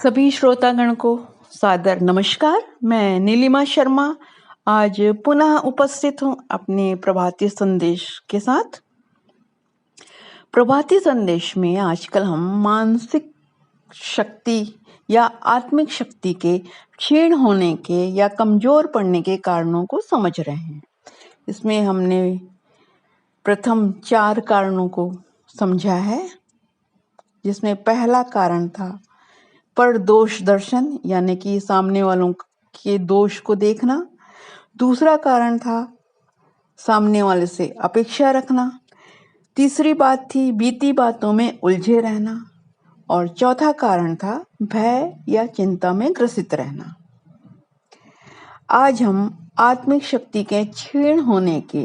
सभी श्रोतागण को सादर नमस्कार। मैं नीलिमा शर्मा आज पुनः उपस्थित हूँ अपने प्रभाती संदेश के साथ। प्रभाती संदेश में आजकल हम मानसिक शक्ति या आत्मिक शक्ति के क्षीण होने के या कमजोर पड़ने के कारणों को समझ रहे हैं। इसमें हमने प्रथम 4 कारणों को समझा है, जिसमें पहला कारण था पर दोष दर्शन, यानी कि सामने वालों के दोष को देखना। दूसरा कारण था सामने वाले से अपेक्षा रखना। तीसरी बात थी बीती बातों में उलझे रहना। और चौथा कारण था भय या चिंता में ग्रसित रहना। आज हम आत्मिक शक्ति के क्षीण होने के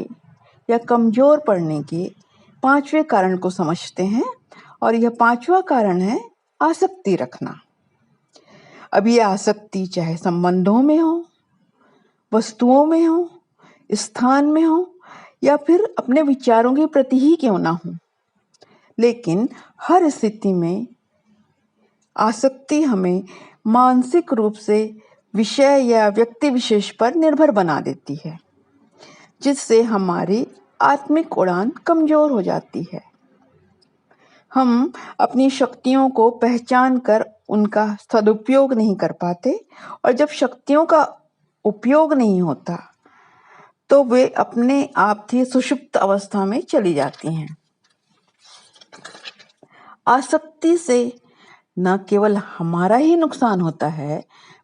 या कमजोर पड़ने के 5वें कारण को समझते हैं, और यह 5वां कारण है आसक्ति रखना। अब ये आसक्ति चाहे संबंधों में हो, वस्तुओं में हो, स्थान में हो, या फिर अपने विचारों के प्रति ही क्यों ना हो, लेकिन हर स्थिति में आसक्ति हमें मानसिक रूप से विषय या व्यक्ति विशेष पर निर्भर बना देती है, जिससे हमारी आत्मिक उड़ान कमजोर हो जाती है। हम अपनी शक्तियों को पहचान कर उनका सदुपयोग नहीं कर पाते, और जब शक्तियों का उपयोग नहीं होता तो वे अपने आप ही सुषुप्त अवस्था में चली जाती हैं। आसक्ति से न केवल हमारा ही नुकसान होता है,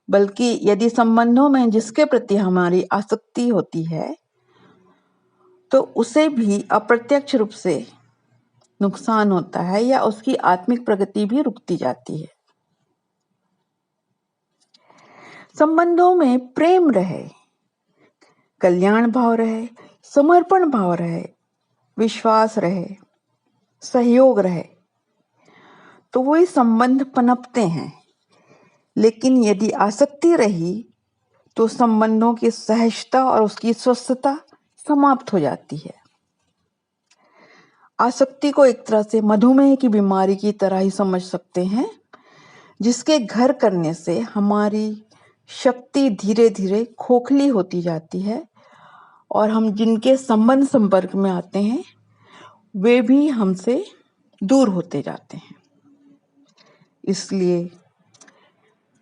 बल्कि यदि संबंधों में जिसके प्रति हमारी आसक्ति होती है तो उसे भी अप्रत्यक्ष रूप से नुकसान होता है, या उसकी आत्मिक प्रगति भी रुकती जाती है। संबंधों में प्रेम रहे, कल्याण भाव रहे, समर्पण भाव रहे, विश्वास रहे, सहयोग रहे, तो वही संबंध पनपते हैं। लेकिन यदि आसक्ति रही तो संबंधों की सहजता और उसकी स्वस्थता समाप्त हो जाती है। आसक्ति को एक तरह से मधुमेह की बीमारी की तरह ही समझ सकते हैं, जिसके घर करने से हमारी शक्ति धीरे धीरे खोखली होती जाती है, और हम जिनके संपर्क में आते हैं वे भी हमसे दूर होते जाते हैं। इसलिए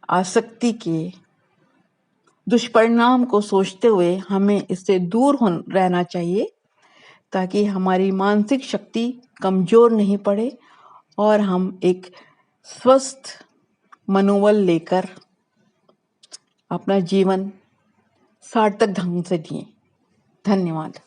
आसक्ति के दुष्परिणाम को सोचते हुए हमें इससे दूर रहना चाहिए, ताकि हमारी मानसिक शक्ति कमजोर नहीं पड़े और हम एक स्वस्थ मनोबल लेकर अपना जीवन सार्थक ढंग से जिएं। धन्यवाद।